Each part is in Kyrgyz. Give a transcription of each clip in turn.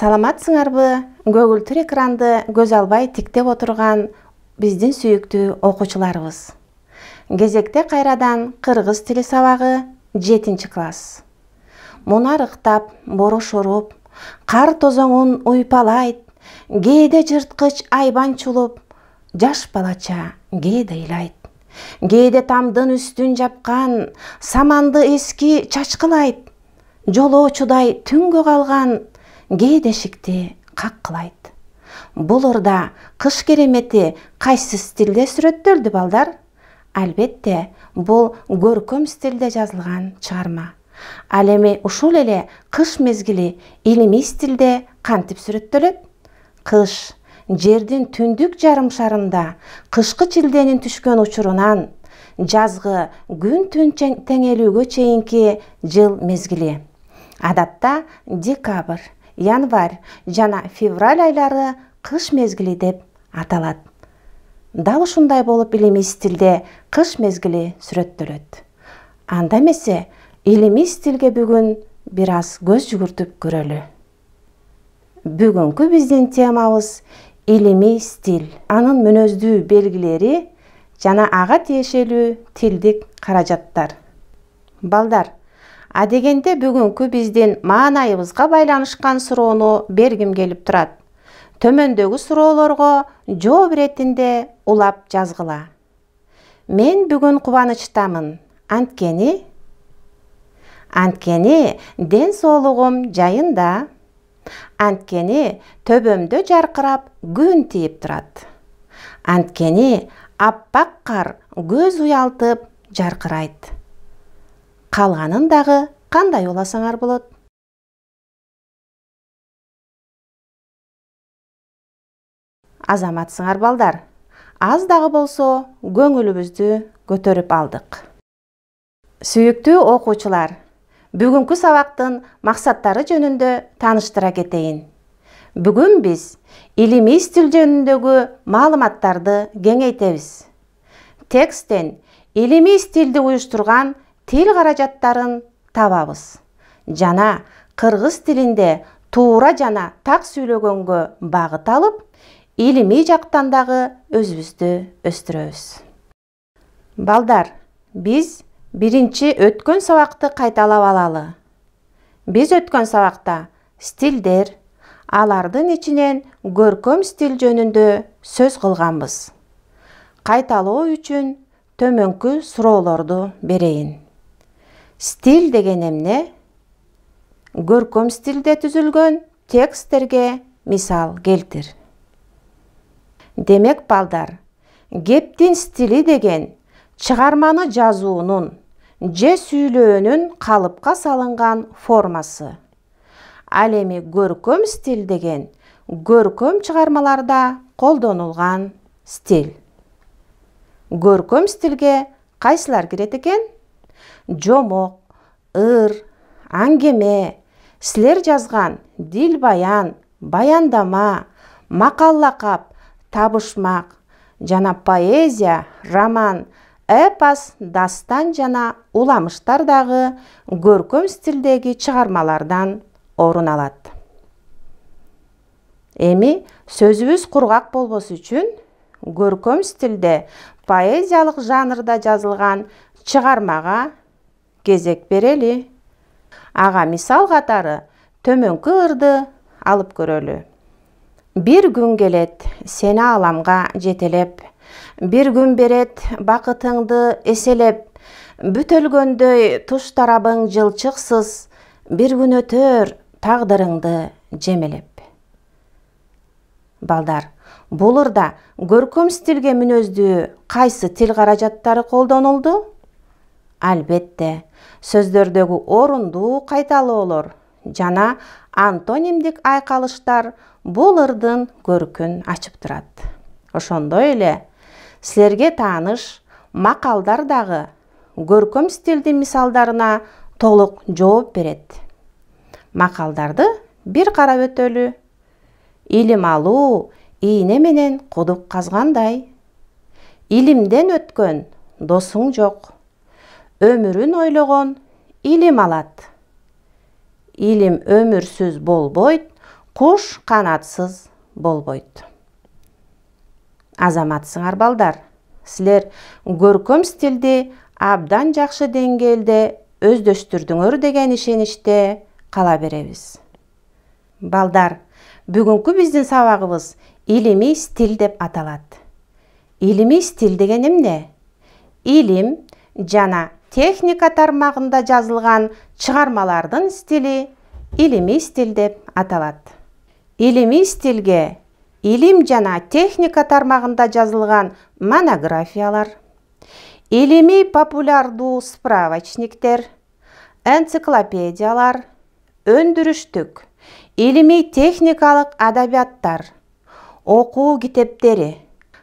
Саламатсыңарбы? Көгүлтүр экранды көз албай тиктеп отурган биздин сүйүктүү окуучуларыбыз. Кезекте кайрадан кыргыз тили сабагы 7-класс. Мунарыктап, борошоруп, кар тозоңун уйпалайт, кээде жырткыч айбан чулуп, жаш балача кээде ыйлайт. Кээде тамдын үстүн жапкан, саманды эски чачкылайт, жолоочудай түнгө калган, кээде шикти каккылайт. Бул ырда кыш керемети кайсы стилде сүрөттөлдү балдар? Албетте, бул көркөм стилде жазылган чыгарма. Ал эми ушул эле кыш мезгили илимий стилде кантип сүрөттөлөт? Кыш жердин түндүк жарым шарында кышкы чилденин түшкөн учурунан жазгы күн-түн теңелүүгө чейинки жыл мезгили. Адатта декабрь, январь жана февраль айлары кыш мезгили деп аталат. Дал ушундай болуп илимий стилде кыш мезгили сүрөттөлөт. Анда эмесе илимий стилге бүгүн бир аз көз жүгүртүп көрөлү. Бүгүнкү биздин темабыз илимий стиль, анын мүнөздүү белгилери жана ага тиешелүү тилдик каражаттар. Балдар, адегенде бүгүнкү биздин маанайыбызга байланышкан суроону бергим келип турат. Төмөндөгү суроолорго жооп иретинде улап жазгыла. Мен бүгүн кубанычтамын. Анткени ден соолугум жайында. Анткени төбөмдө жаркырап күн тийип турат. Анткени аппак кар көз уялтып жаркырайт. Калганын дагы кандай уласаңар болот? Азаматсыңар балдар. Аз дагы болсо көңүлүбүздү көтөрүп алдык. Сүйүктүү окуучулар, бүгүнкү сабактын максаттары жөнүндө тааныштыра кетейин. Бүгүн биз илимий стиль жөнүндөгү маалыматтарды кеңейтебиз. Тексттен илимий стилди уюштурган тил каражаттарын табабыз. Жана кыргыз тилинде туура жана так сүйлөгөнгө багыт алып, илимий жактан дагы өзүбүздү өстүрөбүз. Балдар, биз биринчи өткөн сабакты кайталап алалы. Биз өткөн сабакта стилдер, алардын ичинен көркөм стиль жөнүндө сөз кылганбыз. Кайталоо үчүн төмөнкү суроолорду берейин. Стиль деген эмне? Көркөм стилде түзүлгөн тексттерге мисал келтир. Демек балдар, кептин стили деген чыгарманы жазуунун же сүйлөөнүн калыпка салынган формасы. Ал эми көркөм стиль деген көркөм чыгармаларда колдонулган стиль. Көркөм стилге кайсылар кирет экен? Жомок, ыр, аңгеме, силер жазган дил баян, баяндама, макал-лакап, табышмак жана поэзия, роман, эпос, дастан жана уламыштар дагы көркөм стилдеги чыгармалардан орун алат. Эми сөзүбүз кургак болбосу үчүн көркөм стилде поэзиялык жанрда жазылган чыгармага кезек берели. Ага мисал катары төмөнкү ырды алып көрөлү. Бир күн келет, сени аламга жетелеп, бир күн берет бакытыңды эселеп, бүтөлгөндөй туш тарабың жылчыксыз, бир күн өтөр тагдырыңды жемелеп. Балдар, бул ырда көркөм стилге мүнөздүү кайсы тил каражаттары колдонулду? Албетте, сөздөрдөгү орундуу кайталоолор жана антонимдик айкалыштар бул ырдын көркүн ачып турат. Ошондой эле силерге тааныш макалдар дагы көркөм стилдин мисалдарына толук жооп берет. Макалдарды бир карап өтөлү. Илим алуу ийне менен кудук казгандай. Илимден өткөн досуң жок. Өмүрүн ойлогон илим алат. Илим өмүрсүз болбойт, Куш канатсыз болбойт. Азаматсыңар балдар, силер көркөм стилди абдан жакшы деңгээлде өздөштүрдүңөр деген ишеничте кала беребиз. Балдар, бүгүнкү биздин сабагыбыз илимий стиль деп аталат. Илимий стиль деген эмне? Илим жана техника тармагында жазылган чыгармалардын стили илимий стиль деп аталат. Илимий стилге илим жана техника тармагында жазылган монографиялар, илимий популярдуу справочниктер, энциклопедиялар, өндүрүштүк, илимий техникалык адабияттар, окуу китептери,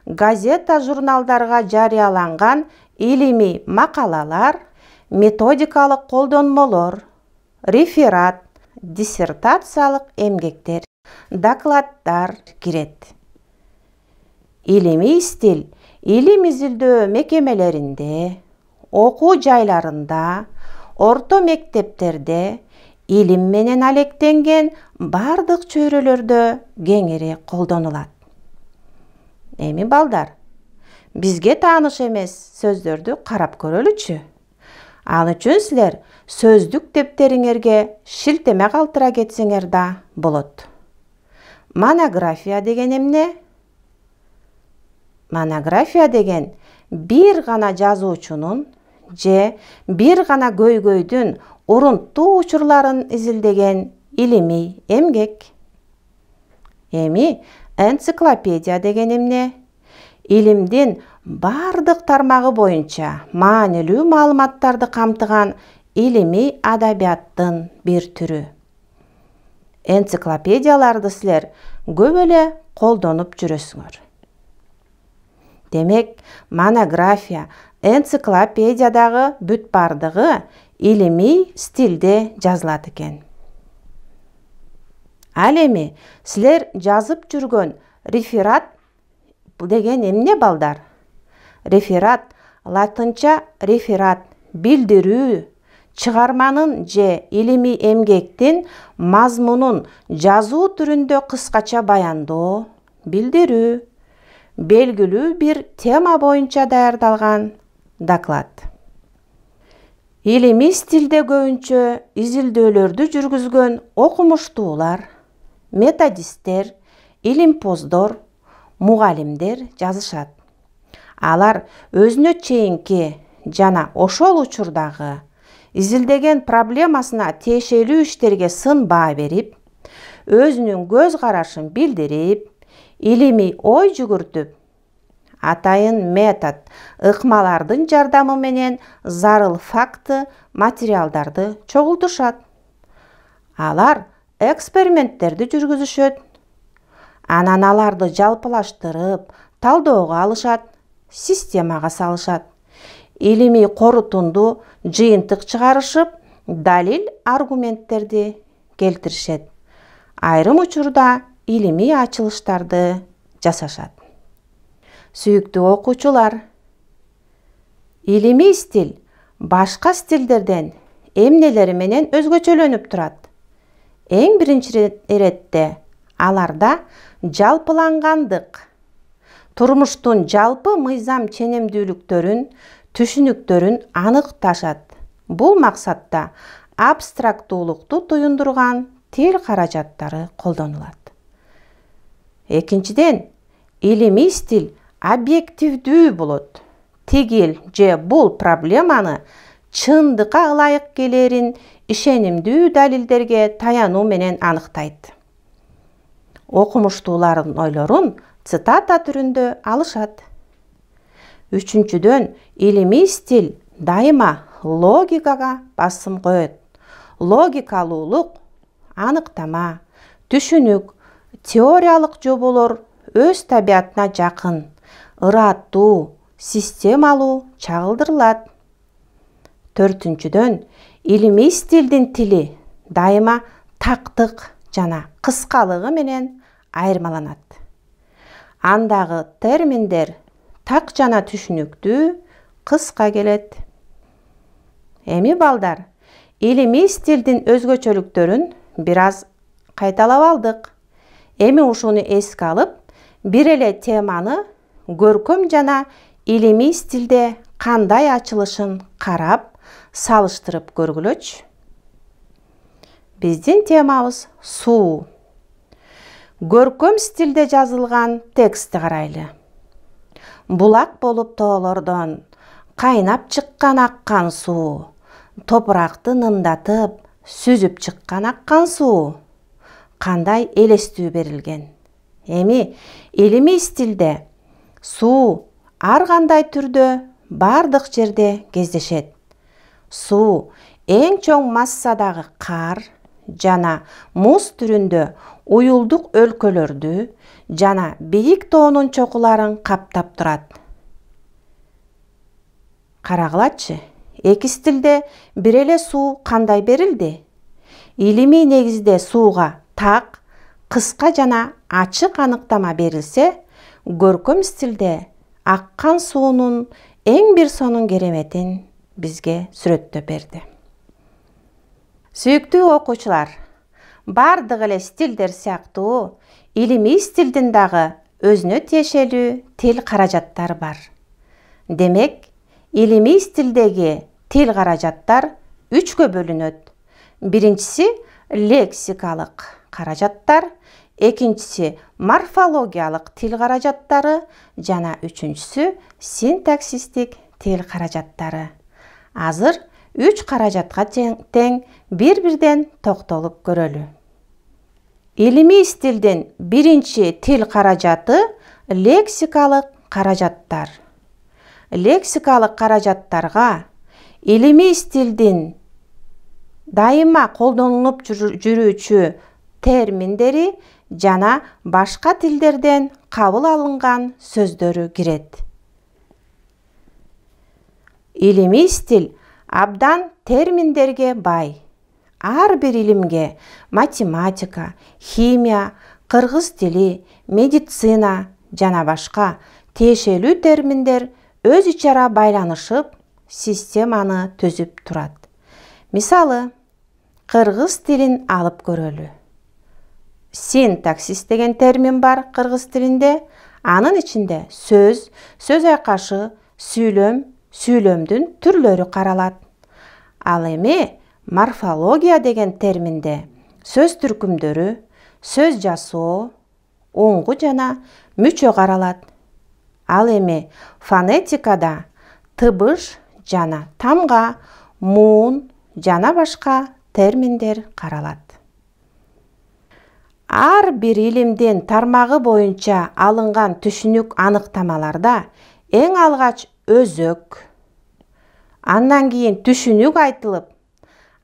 газета журналдарга жарыяланган илимий макалалар, методикалык колдонмолор, реферат, диссертациялык эмгектер, докладдар кирет. Илимий стиль илим изилдөө мекемелеринде, окуу жайларында, орто мектептерде, илим менен алектенген бардык чөйрөлөрдө кеңири колдонулат. Эми балдар, бизге тааныш эмес сөздөрдү карап көрөлүчү. Ал үчүн силер сөздүк дептериңерге шилтеме калтыра кетсеңер да болот. Монография деген эмне? Монография деген бир гана жазуучунун же бир гана көйгөйдүн урунттуу учурларын изилдеген илимий эмгек. Эми энциклопедия деген эмне? Илимдин бардык тармагы боюнча маанилүү маалыматтарды камтыган илимий адабияттын бир түрү. Энциклопедияларды силер көп эле колдонуп жүрөсүңөр. Демек, монография, энциклопедиядагы бүт бардыгы илимий стилде жазылат экен. Ал эми силер жазып жүргөн реферат деген эмне балдар? Реферат латынча реферат, билдирүү, чыгарманын же илимий эмгектин мазмунун жазуу түрүндө кыскача баяндоо, билдирүү, белгилүү бир тема боюнча даярдалган доклад. Илимий стилде көбүнчө изилдөөлөрдү жүргүзгөн окумуштуулар, методисттер, илимпоздор, мугалимдер жазышат. Алар өзүнө чейинки жана ошол учурдагы изилдеген проблемасына тиешелүү иштерге сын баа берип, өзүнүн көз карашын билдирип, илимий ой жүгүртүп, атайын метод, ыкмалардын жардамы менен зарыл факты, материалдарды чогултушат. Алар эксперименттерди жүргүзүшөт. Анан аларды жалпылаштырып, талдөөгө алышат, системага салышат. Илимий корутунду жыйынтык чыгарышып, далил аргументтерди келтиришет. Айрым учурда илимий ачылыштарды жасашат. Сүйүктүү окуучулар, илимий стиль башка стилдерден эмнелери менен өзгөчөлөнүп турат? Эң биринчи иретте аларда жалпылангандык, турмуштун жалпы мыйзам ченемдүүлүктөрүн, түшүнүктөрүн аныкташат. Бул максатта абстрактуулукту туюндурган тил каражаттары колдонулат. Экинчиден, илимий стиль объективдүү болот. Тигил же бул проблеманы чындыкка ылайык келерин ишенимдүү далилдерге таянуу менен аныктайт. Окумуштуулардын ойлорун цитата түрүндө алышат. Үчүнчүдөн, илимий стиль дайыма логикага басым коет. Логикалуулук, аныктама, түшүнүк, теориялык жоболор өз табиятына жакын, ыраттуу, системалуу чагылдырылат. Төртүнчүдөн, илимий стилдин тили дайыма тактык жана кыскалыгы менен айырмаланат. Андагы терминдер так жана түшүнүктүү, кыска келет. Эми балдар, илимий стилдин өзгөчөлүктөрүн бир аз кайталап алдык. Эми ушуну эске алып, бир эле теманы көркөм жана илимий стилде кандай ачылышын карап, салыштырып көргүлөчү. Биздин темабыз суу. Көркөм стилде жазылган текстти карайлы. Булак болуп тоолордон кайнап чыккан аккан суу, топуракты нымдатып, сүзүп чыккан аккан суу. Кандай элестүү берилген. Эми илимий стилде суу ар кандай түрдө бардык жерде кездешет. Суу эң чоң массадагы кар жана муз түрүндө уюлдук өлкөлөрдү жана бийик тоонун чокуларын каптап турат. Карагылачы, эки стилде бир эле суу кандай берилди? Илимий негизде сууга так, кыска жана ачык аныктама берилсе, көркөм стилде аккан суунун эң бир сонун кереметин бизге сүрөттөп берди. Сүйүктүү окуучулар, бардык эле стилдер сыяктуу илимий стилдин дагы өзүнө тиешелүү тил каражаттары бар. Демек, илимий стилдеги тил каражаттар үчкө бөлүнөт. Биринчиси лексикалык каражаттар, экинчиси морфологиялык тил каражаттары жана үчүнчүсү синтаксистик тил каражаттары. Азыр үч каражатка тең бир-бирден токтолуп көрөлү. Илимий стилдин биринчи тил каражаты лексикалык каражаттар. Лексикалык каражаттарга илимий стилдин дайыма колдонулуп жүрүүчү терминдери жана башка тилдерден кабыл алынган сөздөрү кирет. Илимий стил абдан терминдерге бай. Ар бир илимге математика, химия, кыргыз тили, медицина жана башка тиешелүү терминдер өз ичара байланышып, системаны түзүп турат. Мисалы, кыргыз тилин алып көрөлү. Синтаксис деген термин бар кыргыз тилинде. Анын ичинде сөз, сөз айкашы, сүйлөм, сүйлөмдүн түрлөрү каралат. Ал эми морфология деген терминде сөз түркүмдөрү, сөз жасоо, уңгу жана мүчө каралат. Ал эми фонетикада тыбыш жана тамга, муун жана башка терминдер каралат. Ар бир илимдин тармагы боюнча алынган түшүнүк аныктамаларда эң алгач өзөк, андан кийин түшүнүк айтылып,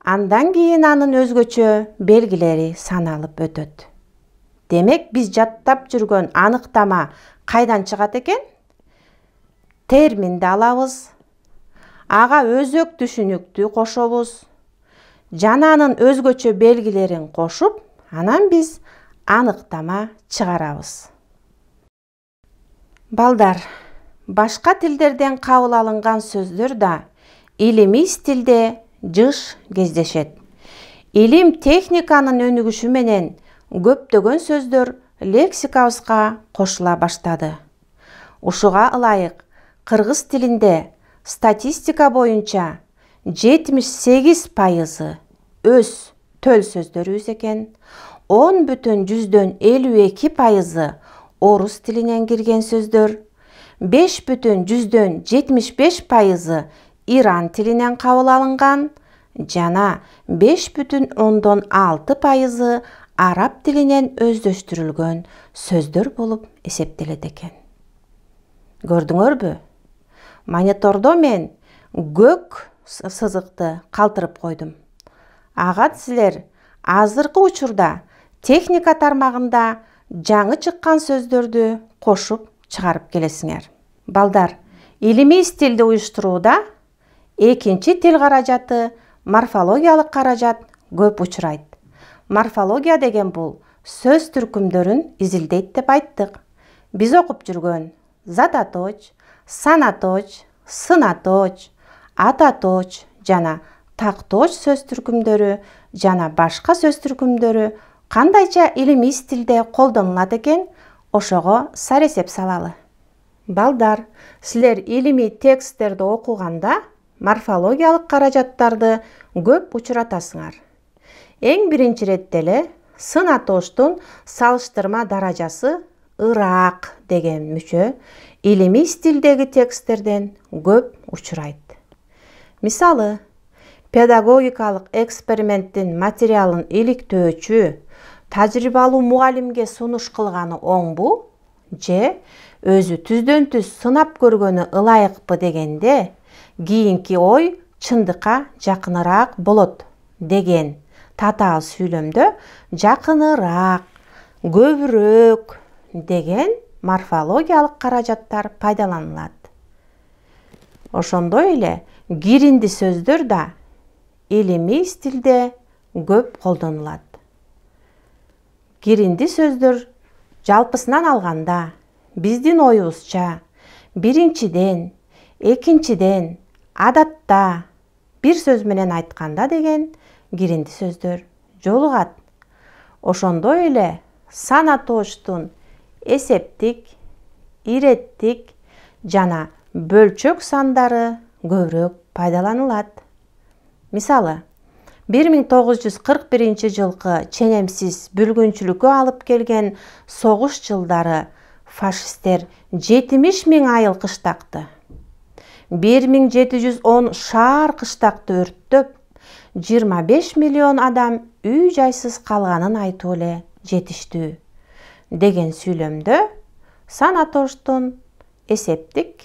андан кийин анын өзгөчө белгилери саналып өтөт. Демек, биз жаттап жүргөн аныктама кайдан чыгат экен? Терминди алабыз, ага өзөк түшүнүктү кошобуз, жана анын өзгөчө белгилерин кошуп, анан биз аныктама чыгарабыз. Балдар, башка тилдерден кабыл алынган сөздөр да илимий стилде жыш кездешет. Илим техниканын өнүгүшү менен көптөгөн сөздөр лексикабызга кошула баштады. Ушуга ылайык кыргыз тилинде статистика боюнча 78% өз төл сөздөрүбүз экен, 10,52% орус тилинен кирген сөздөр, 5,75% Иран тилинен кабыл алынган жана 5,6% араб тилинен өздөштүрүлгөн сөздөр болуп эсептелет экен. Көрдүңөрбү? Монитордо мен көк сызыкты калтырып койдум. Ага силер азыркы учурда техника тармагында жаңы чыккан сөздөрдү кошуп чыгарып келесиңер. Балдар, илимий стилди уюштурууда экинчи тил каражаты морфологиялык каражат көп учурайт. Морфология деген бул сөз түркүмдөрүн изилдейт деп айттык. Биз окуп жүргөн зататоч, санаточ, сынаточ, ататоч жана такточ сөз түркүмдөрү жана башка сөз түркүмдөрү кандайча илимий стилде колдонулат экен, ошого саресеп салалы. Балдар, силер илимий тексттерди окуганда морфологиялык каражаттарды көп учуратасыңар. Эң биринчи иретте эле сын атооштун салыштырма даражасы ыраак деген мүчө илимий стилдеги тексттерден көп учурайт. Мисалы, педагогикалык эксперименттин материалын иликтөөчү тажрыйбалуу мугалимге сунуш кылганы оңбу же өзү түздөн түз сынап көргөнү ылайыкпы дегенде кийинки ой чындыкка жакыныраак болот деген татаал сүйлөмдө жакыныраак, көбүрөөк деген морфологиялык каражаттар пайдаланылат. Ошондой эле киринди сөздөр да илимий стилде көп колдонулат. Киринди сөздөр жалпысынан алганда биздин оюбузча биринчиден, экинчиден, адатта, бир сөз менен айтканда деген киринди сөздөр жолугат. Ошондой эле сан атооштун эсептик, иреттик жана бөлчөк сандары көбүрөөк пайдаланылат. Мисалы, 1941 жылкы ченемсиз бүлгүнчүлүккө алып келген согуш жылдары фашисттер 70 000 айыл кыштакты, 1710 шаар кыштакты өрттөп, 25 миллион адам үй жайсыз калганын айтуу эле жетиштүү деген сүйлөмдө сан атооштун эсептик,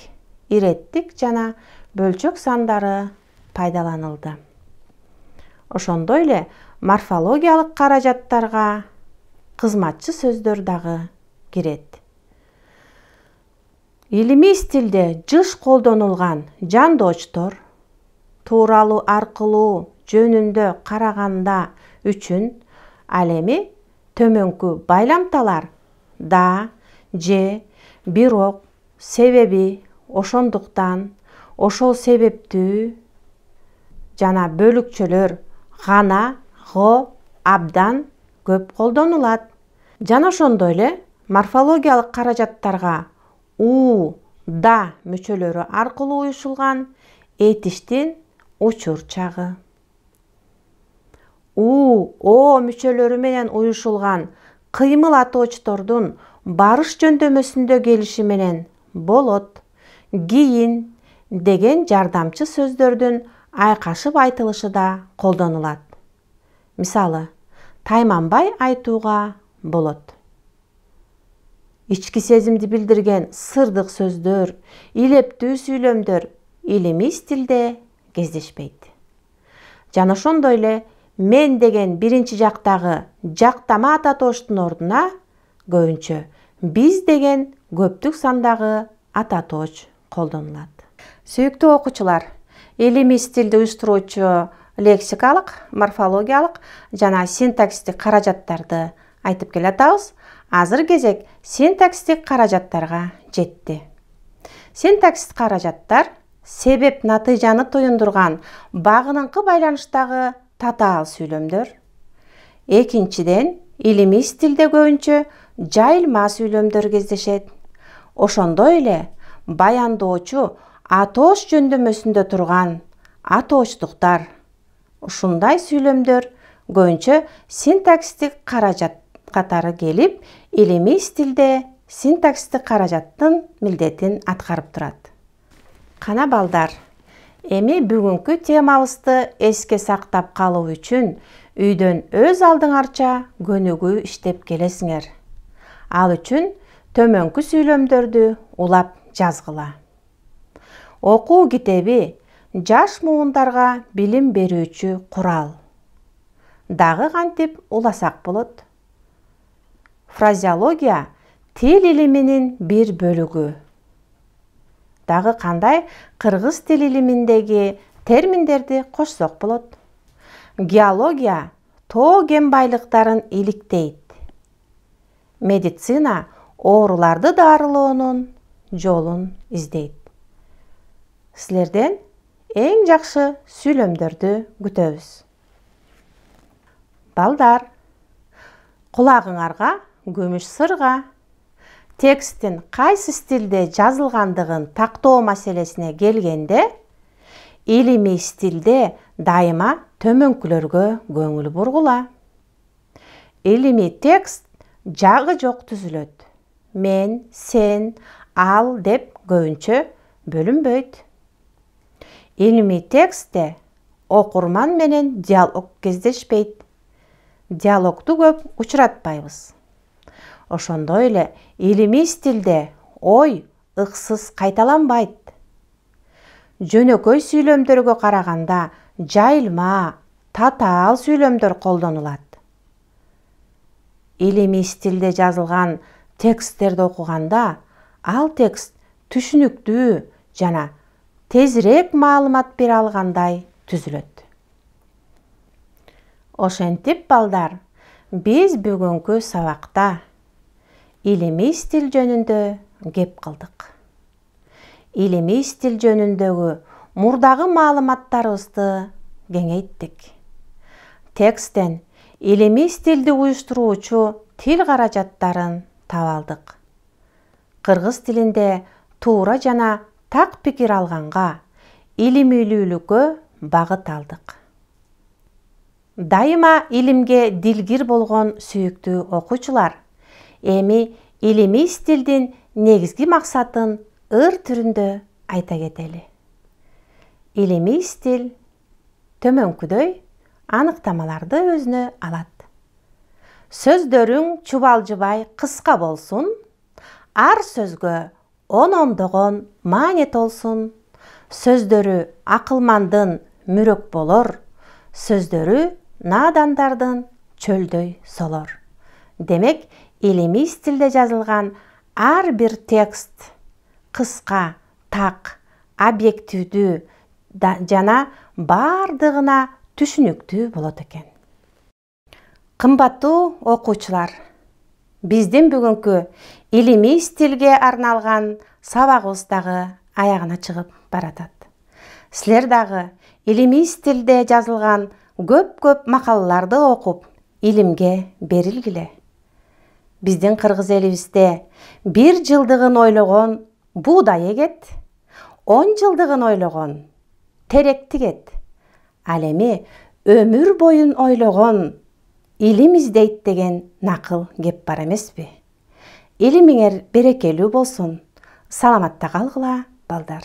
иреттик жана бөлчөк сандары пайдаланылды. Ошондой эле морфологиялык каражаттарга кызматчы сөздөр дагы кирет. Илимий стилде жыш колдонулган жандоочтор тууралуу аркылуу жөнүндө караганда үчүн ал эми төмөнкү байламталар да, же, бирок, себеби, ошондуктан, ошол себептүү жана бөлүкчөлөр гана, го, абдан көп колдонулат. Жана ошондой эле морфологиялык каражаттарга у, да мүчөлөрү аркылуу уюшулган этиштин учур чагы. У, о мүчөлөрү менен уюшулган кыймыл атоочтордун барыш жөндөмөсүндө келиши менен болот, кийин деген жардамчы сөздөрдүн айкашып айтылышы да колдонулат. Мисалы, тайманбай айтууга болот. Ички сезимди билдирген сырдык сөздөр, илептүү сүйлөмдөр илимий стилде кездешпейт. Жана ошондой эле мен деген биринчи жактагы жактама ататооштун ордуна көбүнчө биз деген көптүк сандагы ататооч колдонулат. Сүйүктүү окуучулар, илимий стилди уюштуруучу лексикалык, морфологиялык жана синтаксистик каражаттарды айтып келатабыз. Азыр кезек синтаксистик каражаттарга жетти. Синтаксистик каражаттар себеп натыйжаны туюндурган багыныңкы байланыштагы татаал сүйлөмдөр. Экинчиден, илимий стилде көбүнчө жайылма сүйлөмдөр кездешет. Ошондой эле баяндоочу атооч жөндөмөсүндө турган атоочтуктар. Ушундай сүйлөмдөр көбүнчө синтаксистик каражат катары келип, илимий стилде синтаксистик каражаттын милдетин аткарып турат. Кана балдар, эми бүгүнкү темабызды эске сактап калуу үчүн үйдөн өз алдыңарча көнүгүү иштеп келесиңер. Ал үчүн төмөнкү сүйлөмдөрдү улап жазгыла. Окуу китеби жаш муундарга билим берүүчү курал. Дагы кантип уласак болот? Фразеология тил илиминин бир бөлүгү. Дагы кандай кыргыз тил илиминдеги терминдерди кошсок болот? Геология тоо кен байлыктарын иликтейт. Медицина ооруларды дарылоонун жолун издейт. Силерден эң жакшы сүйлөмдөрдү күтөбүз. Балдар, Құлағыңарға күмүш сырға. Текстин кайсы стилде жазылгандыгын тактоо маселесине келгенде, илимий стилде дайыма төмөнкүлөргө көңүл бургула. Илимий текст жагы жок түзүлөт. Мен, сен, ал деп көбүнчө бөлүнбөйт. Илимий текстте окурман менен диалог кездешпейт. Диалогду көп учуратпайбыз. Ошондой эле илимий стилде ой ыксыз кайталанбайт. Жөнөкөй сүйлөмдөргө караганда жайылма, татаал сүйлөмдөр колдонулат. Илимий стилде жазылган тексттерди окуганда, ал текст түшүнүктүү жана тезирээк маалымат бере алгандай түзүлөт. Ошентип балдар, биз бүгүнкү сабакта илимий стил жөнүндө кеп кылдык. Илимий стил жөнүндөгү мурдагы маалыматтарыбызды кеңейттик. Тексттен илимий стилди уюштуруучу тил каражаттарын таап алдык. Кыргыз тилинде туура жана так пикир алганга, илимилүүлүккө багыт алдык. Дайыма илимге дилгир болгон сүйүктүү окуучулар, эми илимий стилдин негизги максатын ыр түрүндө айта кетели. Илимий стил төмөнкүдөй аныктамаларды өзүнө алат. Сөздөрүң чубалжыбай кыска болсун, ар сөзгө ондогон маани толсун, сөздөрү акылмандын мүрөк болор, сөздөрү наадандардын чөлдөй солор. Демек, илимий стилде жазылган ар бир текст кыска, так, объективдүү жана бардыгына түшүнүктүү болот экен. Кымбаттуу окуучулар, биздин бүгүнкү илимий стилге арналган сабагыбыз дагы аягына чыгып баратат. Силер дагы илимий стилде жазылган көп макалаларды окуп, илимге берилгиле. Биздин кыргыз элибизде 1 жылдыгын ойлогон буудай эгет, 10 жылдыгын ойлогон терек тигет. Ал эми өмүр боюн ойлогон илим издейт деген накыл кеп бар эмеспи? Илимиңер берекелүү болсун. Саламатта калгыла, балдар.